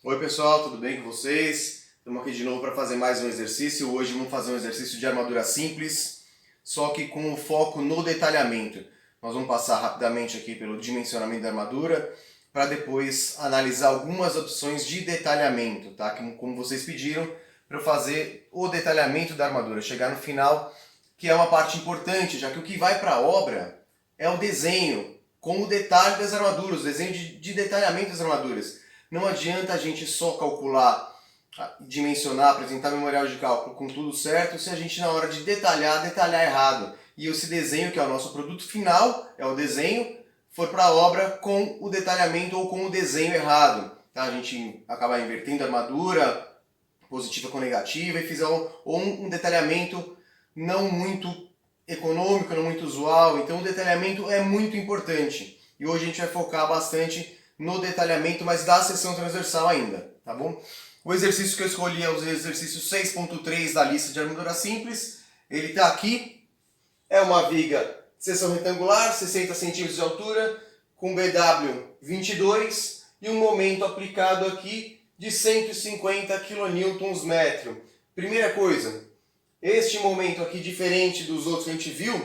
Oi pessoal, tudo bem com vocês? Estamos aqui de novo para fazer mais um exercício. Hoje vamos fazer um exercício de armadura simples, só que com o foco no detalhamento. Nós vamos passar rapidamente aqui pelo dimensionamento da armadura para depois analisar algumas opções de detalhamento, tá? Como vocês pediram, para eu fazer o detalhamento da armadura, chegar no final, que é uma parte importante, já que o que vai para a obra é o desenho, com o detalhe das armaduras, o desenho de detalhamento das armaduras. Não adianta a gente só calcular, dimensionar, apresentar memorial de cálculo com tudo certo, se a gente na hora de detalhar errado. E esse desenho, que é o nosso produto final, é o desenho, for para a obra com o detalhamento ou com o desenho errado. Tá? A gente acaba invertendo a armadura, positiva com negativa, e fizer um detalhamento não muito econômico, não muito usual. Então o detalhamento é muito importante. E hoje a gente vai focar bastante no detalhamento, mas da seção transversal ainda, tá bom? O exercício que eu escolhi é o exercício 6.3 da lista de armadura simples. Ele está aqui. É uma viga de seção retangular, 60 centímetros de altura, com BW 22 e um momento aplicado aqui de 150 kNm. Primeira coisa, este momento aqui, diferente dos outros que a gente viu,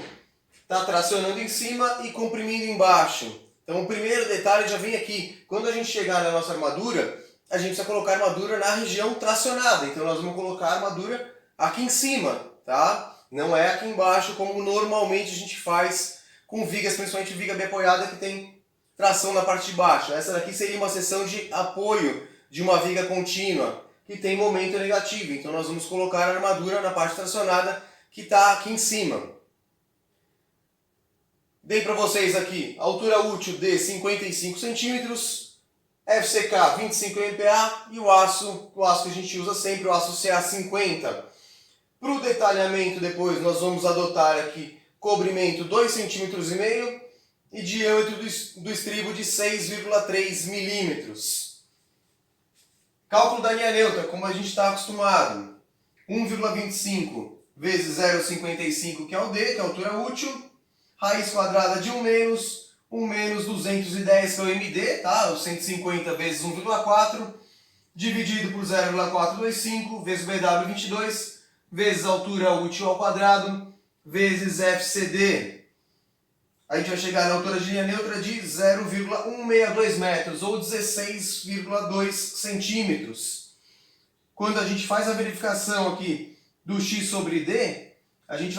está tracionando em cima e comprimindo embaixo. Então o primeiro detalhe já vem aqui. Quando a gente chegar na nossa armadura, a gente precisa colocar a armadura na região tracionada. Então nós vamos colocar a armadura aqui em cima, tá? Não é aqui embaixo como normalmente a gente faz com vigas, principalmente viga biapoiada que tem tração na parte de baixo. Essa daqui seria uma seção de apoio de uma viga contínua que tem momento negativo. Então nós vamos colocar a armadura na parte tracionada que está aqui em cima. Dei para vocês aqui altura útil de 55 centímetros, FCK 25 MPa e o aço que a gente usa sempre, o aço CA50. Para o detalhamento depois nós vamos adotar aqui cobrimento 2,5 cm e diâmetro do estribo de 6,3 milímetros. Cálculo da linha neutra, como a gente está acostumado, 1,25 vezes 0,55, que é o D, que é a altura útil, raiz quadrada de 1 menos 210, que é o MD, tá? O 150 vezes 1,4, dividido por 0,425, vezes BW 22, vezes altura útil ao quadrado, vezes FCD. A gente vai chegar na altura de linha neutra de 0,162 metros, ou 16,2 centímetros. Quando a gente faz a verificação aqui do x sobre d, a gente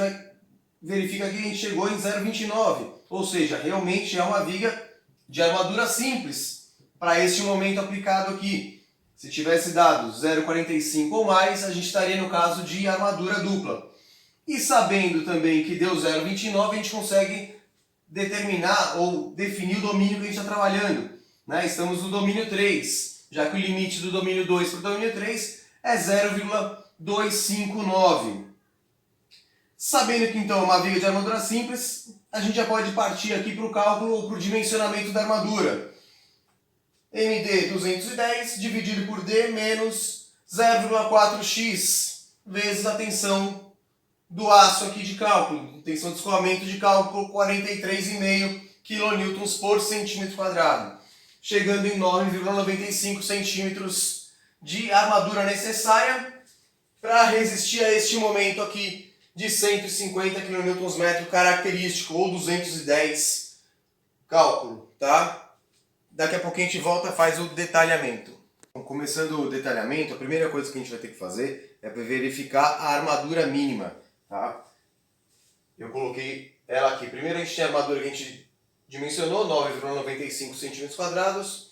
verifica que a gente chegou em 0,29, ou seja, realmente é uma viga de armadura simples para este momento aplicado aqui. Se tivesse dado 0,45 ou mais, a gente estaria no caso de armadura dupla. E sabendo também que deu 0,29, a gente consegue determinar ou definir o domínio que a gente está trabalhando. Né? Estamos no domínio 3, já que o limite do domínio 2 para o domínio 3 é 0,259. Sabendo que então é uma viga de armadura simples, a gente já pode partir aqui para o cálculo ou para o dimensionamento da armadura. MD 210 dividido por D menos 0,4x vezes a tensão do aço aqui de cálculo. Tensão de escoamento de cálculo 43,5 kN por centímetro quadrado. Chegando em 9,95 centímetros de armadura necessária para resistir a este momento aqui de 150 kNm característico, ou 210 cálculo, tá? Daqui a pouquinho a gente volta e faz o detalhamento. Bom, começando o detalhamento, a primeira coisa que a gente vai ter que fazer é verificar a armadura mínima, tá? Eu coloquei ela aqui. Primeiro a gente tem a armadura que a gente dimensionou, 9,95 centímetros quadrados,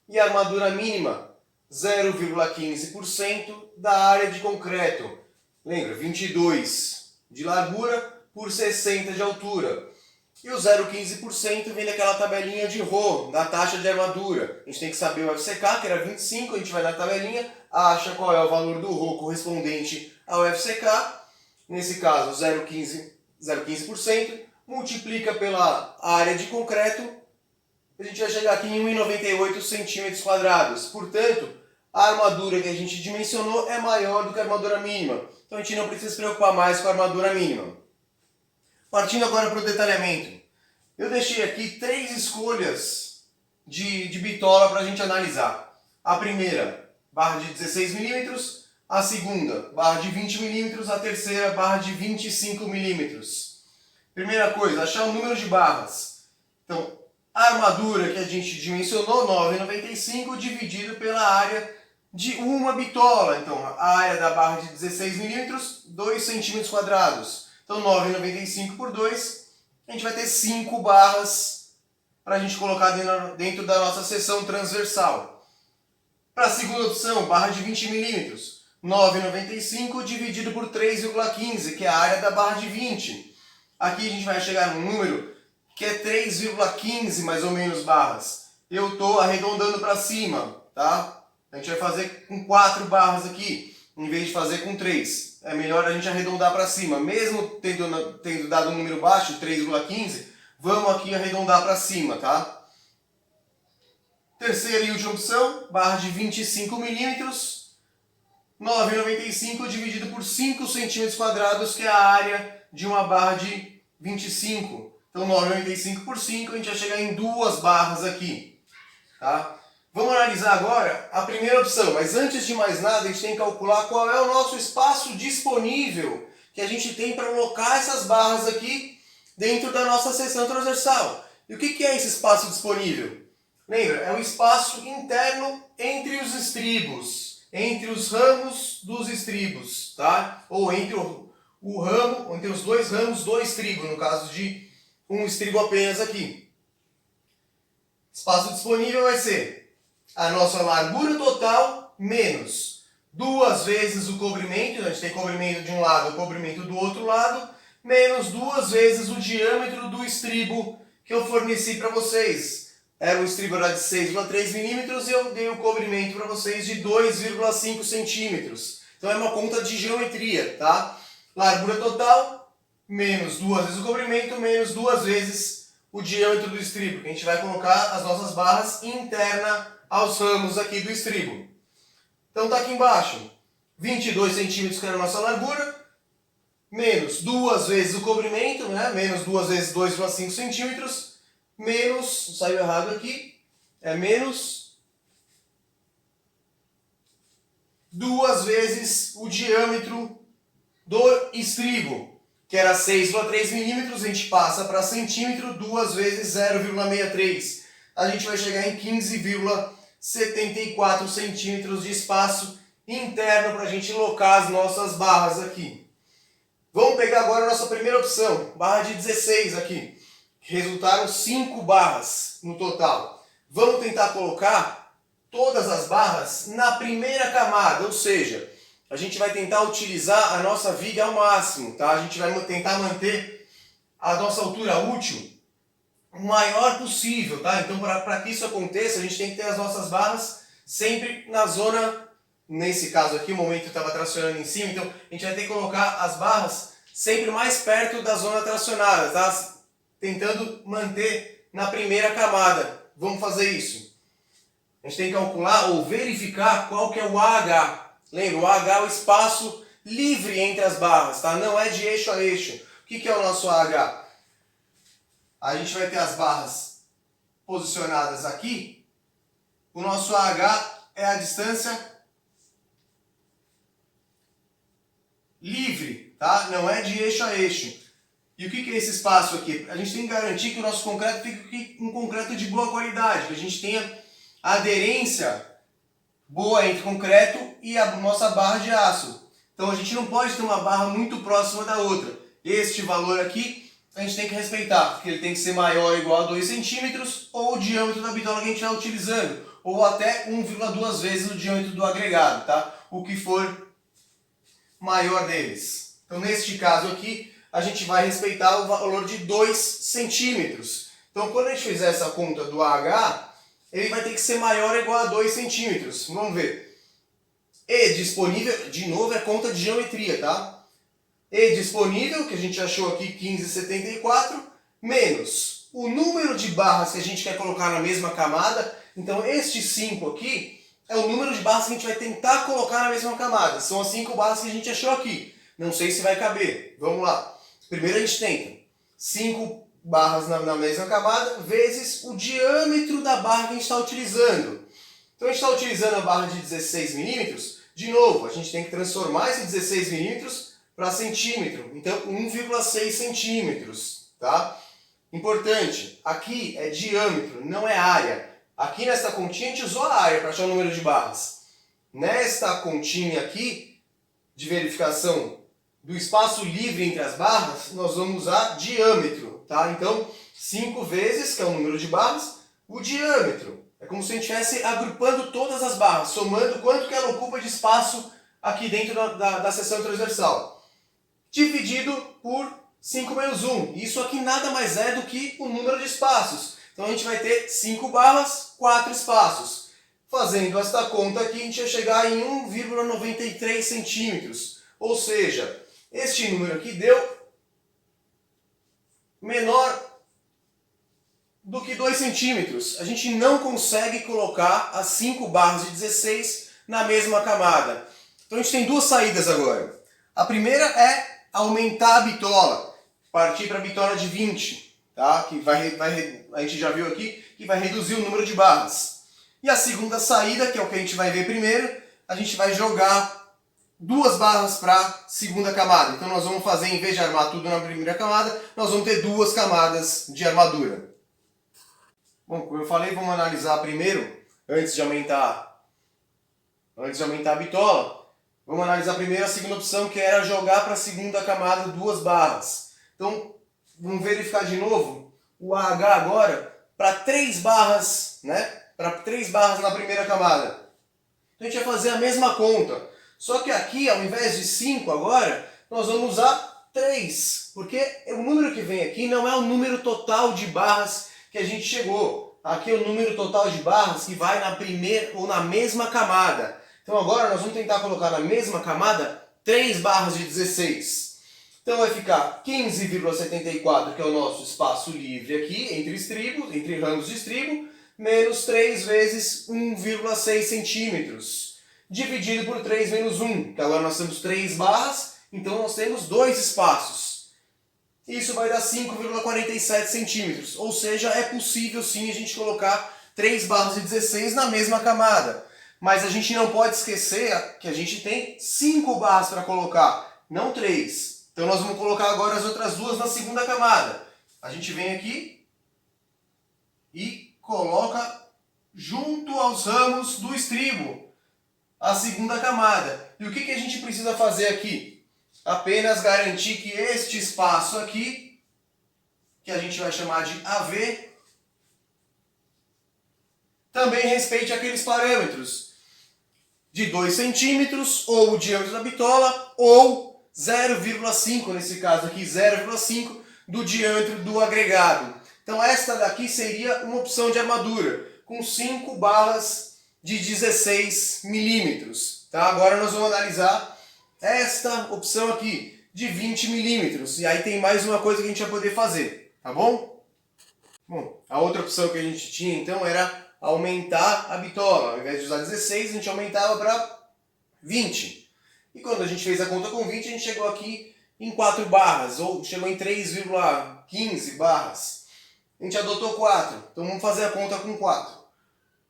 e a armadura mínima, 0,15% da área de concreto. Lembra, 22 de largura por 60 de altura. E o 0,15% vem daquela tabelinha de Rho, da taxa de armadura. A gente tem que saber o FCK, que era 25, a gente vai na tabelinha, acha qual é o valor do Rho correspondente ao FCK. Nesse caso, 0,15%, multiplica pela área de concreto, a gente vai chegar aqui em 1,98 centímetros quadrados. Portanto, a armadura que a gente dimensionou é maior do que a armadura mínima. Então a gente não precisa se preocupar mais com a armadura mínima. Partindo agora para o detalhamento. Eu deixei aqui 3 escolhas de bitola para a gente analisar. A primeira, barra de 16 milímetros, a segunda, barra de 20 milímetros, a terceira, barra de 25 milímetros. Primeira coisa, achar o número de barras. Então, a armadura que a gente dimensionou, 9,95, dividido pela área de uma bitola. Então, a área da barra de 16 milímetros, 2 centímetros quadrados. Então, 9,95 por 2, a gente vai ter 5 barras para a gente colocar dentro da nossa seção transversal. Para a segunda opção, barra de 20 milímetros, 9,95 dividido por 3,15, que é a área da barra de 20. Aqui a gente vai chegar num número que é 3,15 mais ou menos barras. Eu estou arredondando para cima, tá? A gente vai fazer com 4 barras aqui, em vez de fazer com 3. É melhor a gente arredondar para cima. Mesmo tendo dado um número baixo, 3,15, vamos aqui arredondar para cima, tá? Terceira e última opção, barra de 25 milímetros, 9,95 dividido por 5 centímetros quadrados, que é a área de uma barra de 25. Então 9,95 por 5, a gente vai chegar em 2 barras aqui, tá? Vamos analisar agora a primeira opção, mas antes de mais nada a gente tem que calcular qual é o nosso espaço disponível que a gente tem para alocar essas barras aqui dentro da nossa seção transversal. E o que é esse espaço disponível? Lembra, é o espaço interno entre os estribos, entre os ramos dos estribos, tá? Ou entre o ramo, entre os dois ramos do estribo, no caso de um estribo apenas aqui. Espaço disponível vai ser a nossa largura total menos 2 vezes o cobrimento, a gente tem cobrimento de um lado e cobrimento do outro lado, menos 2 vezes o diâmetro do estribo que eu forneci para vocês. Era um estribo de 6,3 milímetros e eu dei o cobrimento para vocês de 2,5 centímetros. Então é uma conta de geometria, tá? Largura total menos 2 vezes o cobrimento menos 2 vezes o diâmetro do estribo, que a gente vai colocar as nossas barras interna aos ramos aqui do estribo. Então tá aqui embaixo, 22 centímetros que é a nossa largura, menos 2 vezes o cobrimento, né? Menos 2 vezes 2,5 centímetros, menos, saiu errado aqui, é menos 2 vezes o diâmetro do estribo, que era 6,3 milímetros, a gente passa para centímetro, 2 vezes 0,63. A gente vai chegar em 15,74 centímetros de espaço interno para a gente alocar as nossas barras aqui. Vamos pegar agora a nossa primeira opção, barra de 16 aqui. Resultaram 5 barras no total. Vamos tentar colocar todas as barras na primeira camada, ou seja, a gente vai tentar utilizar a nossa viga ao máximo, tá? A gente vai tentar manter a nossa altura útil o maior possível, tá? Então, para que isso aconteça, a gente tem que ter as nossas barras sempre na zona, nesse caso aqui, o momento estava tracionando em cima, então a gente vai ter que colocar as barras sempre mais perto da zona tracionada, tá? Tentando manter na primeira camada. Vamos fazer isso. A gente tem que calcular ou verificar qual que é o AH. Lembra, o AH é o espaço livre entre as barras, tá? Não é de eixo a eixo. O que é o nosso AH? A gente vai ter as barras posicionadas aqui. O nosso AH é a distância livre, tá? Não é de eixo a eixo. E o que é esse espaço aqui? A gente tem que garantir que o nosso concreto fique um concreto de boa qualidade, que a gente tenha aderência boa entre o concreto e a nossa barra de aço. Então a gente não pode ter uma barra muito próxima da outra. Este valor aqui a gente tem que respeitar, porque ele tem que ser maior ou igual a 2 centímetros ou o diâmetro da bitola que a gente está utilizando, ou até 1,2 vezes o diâmetro do agregado, tá? O que for maior deles. Então neste caso aqui, a gente vai respeitar o valor de 2 centímetros. Então quando a gente fizer essa conta do AH, ele vai ter que ser maior ou igual a 2 centímetros. Vamos ver. E disponível, de novo, é conta de geometria, tá? E disponível, que a gente achou aqui 15,74, menos o número de barras que a gente quer colocar na mesma camada. Então este 5 aqui é o número de barras que a gente vai tentar colocar na mesma camada. São as 5 barras que a gente achou aqui. Não sei se vai caber. Vamos lá. Primeiro a gente tenta 5 barras na mesma camada vezes o diâmetro da barra que a gente está utilizando. Então a gente está utilizando a barra de 16 milímetros. De novo, a gente tem que transformar esse 16 milímetros para centímetro. Então 1,6 centímetros. Tá? Importante, aqui é diâmetro, não é área. Aqui nesta continha a gente usou a área para achar o número de barras. Nesta continha aqui, de verificação do espaço livre entre as barras, nós vamos usar diâmetro. Tá? Então, 5 vezes, que é o número de barras, o diâmetro. É como se a gente estivesse agrupando todas as barras, somando quanto que ela ocupa de espaço aqui dentro da seção transversal. Dividido por 5 menos 1. Isso aqui nada mais é do que o número de espaços. Então a gente vai ter 5 barras, 4 espaços. Fazendo esta conta aqui, a gente vai chegar em 1,93 centímetros. Ou seja, este número aqui deu menor do que 2 centímetros. A gente não consegue colocar as 5 barras de 16 na mesma camada. Então a gente tem duas saídas agora. A primeira é aumentar a bitola, partir para a bitola de 20, tá? Que a gente já viu aqui que vai reduzir o número de barras. E a segunda saída, que é o que a gente vai ver primeiro, a gente vai jogar 2 barras para a segunda camada. Então nós vamos fazer, em vez de armar tudo na primeira camada, nós vamos ter 2 camadas de armadura. Bom, como eu falei, vamos analisar primeiro, antes de aumentar a bitola, vamos analisar primeiro a segunda opção, que era jogar para a segunda camada 2 barras. Então, vamos verificar de novo o AH agora para 3 barras, né? Para 3 barras na primeira camada. Então a gente vai fazer a mesma conta. Só que aqui, ao invés de 5 agora, nós vamos usar 3. Porque o número que vem aqui não é o número total de barras que a gente chegou. Aqui é o número total de barras que vai na primeira ou na mesma camada. Então agora nós vamos tentar colocar na mesma camada 3 barras de 16. Então vai ficar 15,74, que é o nosso espaço livre aqui, entre ramos de estribo, menos 3 vezes 1,6 centímetros. Dividido por 3 menos 1, que agora nós temos 3 barras, então nós temos 2 espaços. Isso vai dar 5,47 centímetros, ou seja, é possível sim a gente colocar 3 barras de 16 na mesma camada. Mas a gente não pode esquecer que a gente tem 5 barras para colocar, não 3. Então nós vamos colocar agora as outras 2 na segunda camada. A gente vem aqui e coloca junto aos ramos do estribo a segunda camada. E o que a gente precisa fazer aqui? Apenas garantir que este espaço aqui, que a gente vai chamar de AV, também respeite aqueles parâmetros de 2 centímetros, ou o diâmetro da bitola, ou 0,5, nesse caso aqui, 0,5 do diâmetro do agregado. Então esta daqui seria uma opção de armadura, com 5 barras de 16 milímetros. Tá? Agora nós vamos analisar esta opção aqui, de 20 milímetros. E aí tem mais uma coisa que a gente vai poder fazer, tá bom? Bom, a outra opção que a gente tinha então era aumentar a bitola. Ao invés de usar 16, a gente aumentava para 20. E quando a gente fez a conta com 20, a gente chegou aqui em 4 barras, ou chegou em 3,15 barras. A gente adotou 4, então vamos fazer a conta com 4.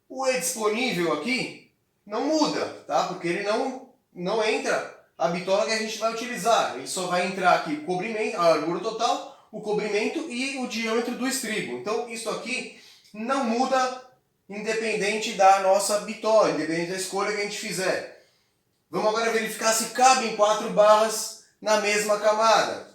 O E disponível aqui não muda, tá? Porque ele não entra a bitola que a gente vai utilizar. Ele só vai entrar aqui o cobrimento, a largura total, o cobrimento e o diâmetro do estribo. Então isso aqui não muda independente da nossa bitola, independente da escolha que a gente fizer. Vamos agora verificar se cabem 4 barras na mesma camada.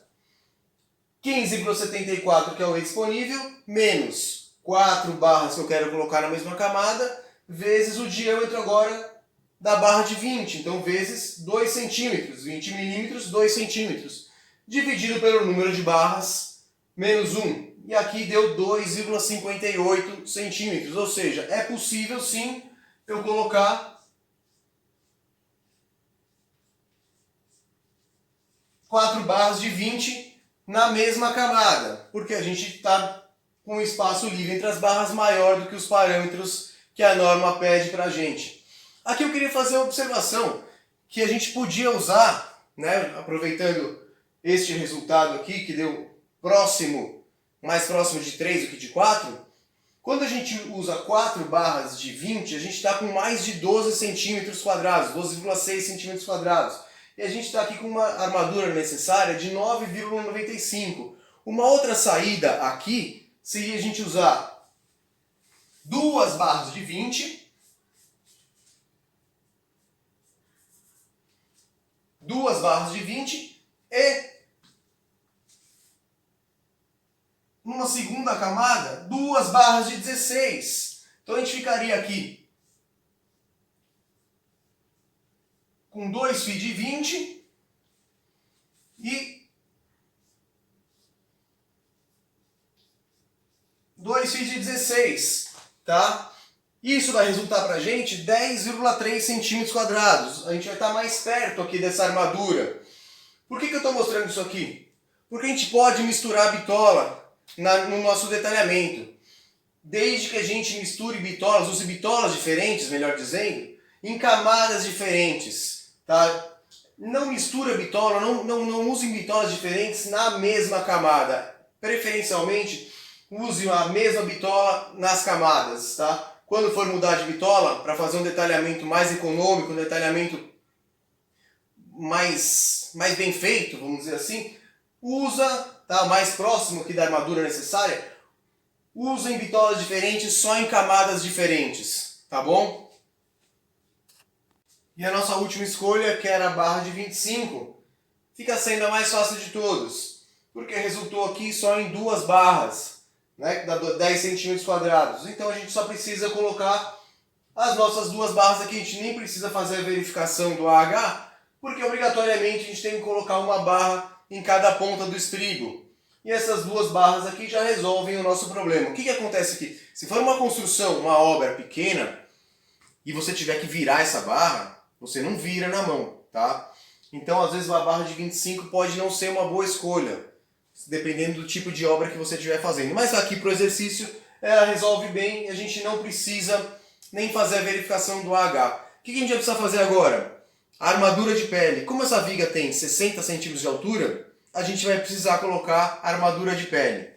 15,74, que é o E disponível, menos 4 barras que eu quero colocar na mesma camada, vezes o diâmetro agora da barra de 20, então vezes 2 centímetros, 20 milímetros, 2 centímetros, dividido pelo número de barras, menos 1. E aqui deu 2,58 centímetros, ou seja, é possível sim eu colocar 4 barras de 20 na mesma camada, porque a gente está com um espaço livre entre as barras maior do que os parâmetros que a norma pede para a gente. Aqui eu queria fazer uma observação que a gente podia usar, né, aproveitando este resultado aqui, que deu mais próximo de 3 do que de 4, Quando a gente usa 4 barras de 20, a gente está com mais de 12 centímetros quadrados, 12,6 centímetros quadrados. E a gente está aqui com uma armadura necessária de 9,95. Uma outra saída aqui seria a gente usar 2 barras de 20, 2 barras de 20 e numa segunda camada, 2 barras de 16. Então a gente ficaria aqui com 2 fios de 20 e 2 fios de 16, tá? Isso vai resultar pra gente 10,3 centímetros quadrados. A gente vai estar mais perto aqui dessa armadura. Por que eu estou mostrando isso aqui? Porque a gente pode misturar a bitola no nosso detalhamento. Desde que a gente misture bitolas, use bitolas diferentes, melhor dizendo, em camadas diferentes, tá? Não mistura bitola, não use bitolas diferentes na mesma camada. Preferencialmente, use a mesma bitola nas camadas, tá? Quando for mudar de bitola, para fazer um detalhamento mais econômico, um detalhamento mais bem feito, vamos dizer assim, usa, tá, mais próximo aqui da armadura necessária, usem bitolas diferentes só em camadas diferentes, tá bom? E a nossa última escolha, que era a barra de 25, fica sendo a mais fácil de todos, porque resultou aqui só em 2 barras, né, que dá 10 centímetros quadrados. Então a gente só precisa colocar as nossas 2 barras aqui, a gente nem precisa fazer a verificação do AH, porque obrigatoriamente a gente tem que colocar uma barra em cada ponta do estribo. E essas 2 barras aqui já resolvem o nosso problema. O que acontece aqui? Se for uma construção, uma obra pequena, e você tiver que virar essa barra, você não vira na mão, tá? Então, às vezes, uma barra de 25 pode não ser uma boa escolha, dependendo do tipo de obra que você estiver fazendo. Mas aqui para o exercício, ela resolve bem, a gente não precisa nem fazer a verificação do AH. O que a gente vai precisar fazer agora? A armadura de pele. Como essa viga tem 60 centímetros de altura, a gente vai precisar colocar a armadura de pele.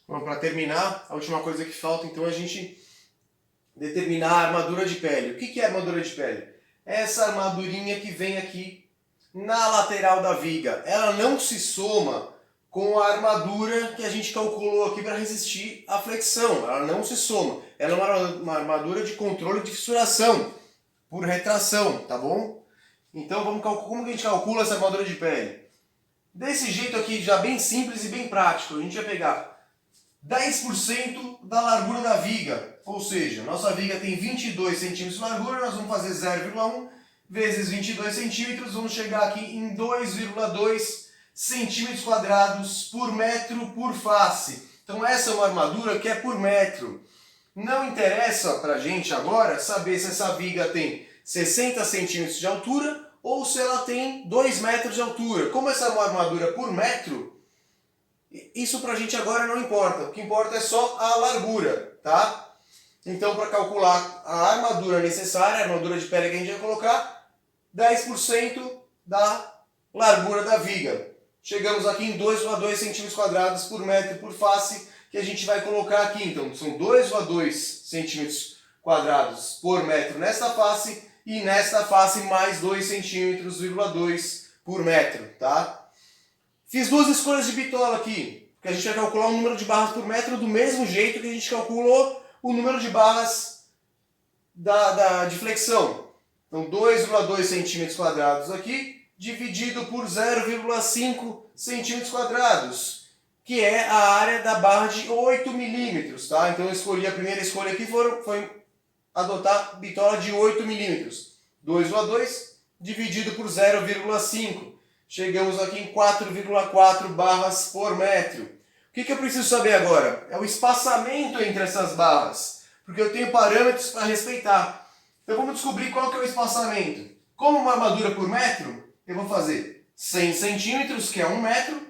Bom, para terminar, a última coisa que falta, então, é a gente determinar a armadura de pele. O que é a armadura de pele? É essa armadurinha que vem aqui na lateral da viga. Ela não se soma com a armadura que a gente calculou aqui para resistir à flexão. Ela não se soma. Ela é uma armadura de controle de fissuração por retração, tá bom? Então como que a gente calcula essa armadura de pele? Desse jeito aqui, já bem simples e bem prático. A gente vai pegar 10% da largura da viga. Ou seja, nossa viga tem 22 centímetros de largura, nós vamos fazer 0,1 vezes 22 centímetros, vamos chegar aqui em 2,2 centímetros quadrados por metro por face. Então essa é uma armadura que é por metro. Não interessa pra gente agora saber se essa viga tem 60 centímetros de altura ou se ela tem 2 metros de altura. Como essa é uma armadura por metro, isso pra gente agora não importa. O que importa é só a largura, tá? Então, para calcular a armadura necessária, a armadura de pele que a gente vai colocar, 10% da largura da viga. Chegamos aqui em 2,2 centímetros quadrados por metro por face, que a gente vai colocar aqui. Então, são 2,2 centímetros quadrados por metro nesta face, e nesta face mais 2 centímetros,2 por metro, tá? Fiz 2 escolhas de bitola aqui, porque a gente vai calcular o número de barras por metro do mesmo jeito que a gente calculou o número de barras de flexão. Então 2,2 centímetros quadrados aqui, dividido por 0,5 centímetros quadrados, que é a área da barra de 8 milímetros, tá? Então eu escolhi, a primeira escolha aqui foi adotar bitola de 8 milímetros. 2,2 dividido por 0,5. Chegamos aqui em 4,4 barras por metro. O que eu preciso saber agora? É o espaçamento entre essas barras, porque eu tenho parâmetros para respeitar. Então vamos descobrir qual que é o espaçamento. Como uma armadura por metro, eu vou fazer 100 centímetros, que é 1 metro,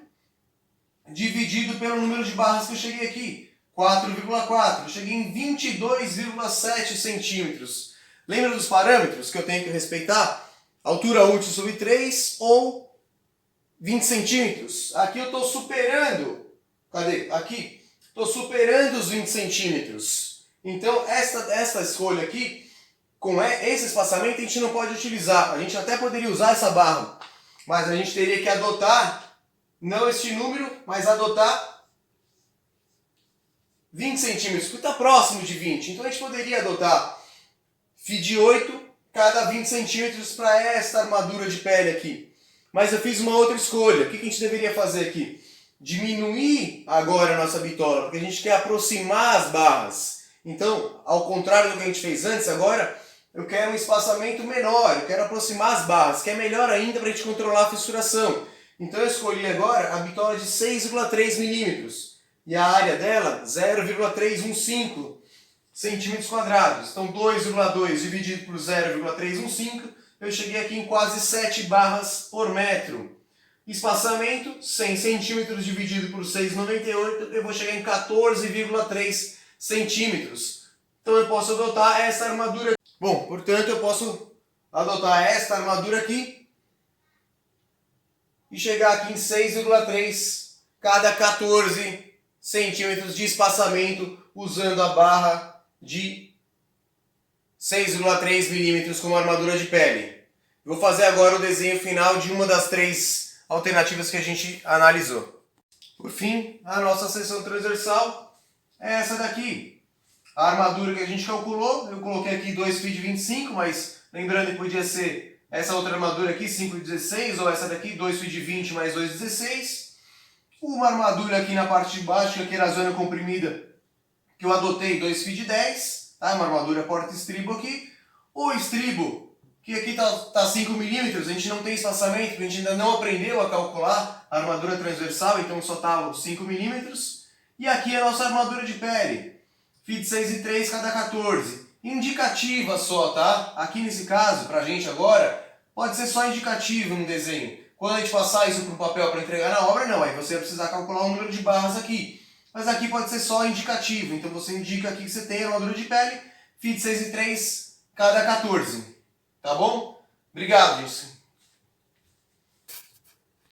dividido pelo número de barras que eu cheguei aqui, 4,4. Eu cheguei em 22,7 centímetros. Lembra dos parâmetros que eu tenho que respeitar? Altura útil sobre 3 ou 20 centímetros. Aqui eu estou superando Cadê? Aqui. Estou superando os 20 centímetros. Então, esta escolha aqui, com esse espaçamento, a gente não pode utilizar. A gente até poderia usar essa barra, mas a gente teria que adotar, não este número, mas adotar 20 centímetros, porque está próximo de 20. Então, a gente poderia adotar φ de 8 cada 20 centímetros para esta armadura de pele aqui. Mas eu fiz uma outra escolha. O que a gente deveria fazer aqui? Diminuir agora a nossa bitola, porque a gente quer aproximar as barras. Então, ao contrário do que a gente fez antes, agora eu quero um espaçamento menor, eu quero aproximar as barras, que é melhor ainda para a gente controlar a fissuração. Então eu escolhi agora a bitola de 6,3 milímetros e a área dela 0,315 centímetros quadrados. Então 2,2 dividido por 0,315, eu cheguei aqui em quase 7 barras por metro. Espaçamento, 100 centímetros dividido por 6,98, eu vou chegar em 14,3 centímetros. Então eu posso adotar essa armadura. Bom, portanto eu posso adotar esta armadura aqui e chegar aqui em 6,3 cada 14 centímetros de espaçamento usando a barra de 6,3 milímetros como armadura de pele. Vou fazer agora o desenho final de uma das 3 alternativas que a gente analisou. Por fim, a nossa seção transversal é essa daqui. A armadura que a gente calculou, eu coloquei aqui 2 φ de 25, mas lembrando que podia ser essa outra armadura aqui, 5,16, ou essa daqui, 2 φ de 20 mais 2,16. Uma armadura aqui na parte de baixo, que aqui era a zona comprimida, que eu adotei 2 φ de 10, tá? Uma armadura porta-estribo aqui. O estribo, que aqui tá 5 milímetros, a gente não tem espaçamento, porque a gente ainda não aprendeu a calcular a armadura transversal, então só tá os 5 milímetros. E aqui a nossa armadura de pele, φ de 6,3 cada 14. Indicativa só, tá? Aqui nesse caso, pra gente agora, pode ser só indicativo no desenho. Quando a gente passar isso para o papel para entregar na obra, não, aí você vai precisar calcular o número de barras aqui. Mas aqui pode ser só indicativo, então você indica aqui que você tem a armadura de pele, φ de 6,3 cada 14. Tá bom? Obrigado, gente.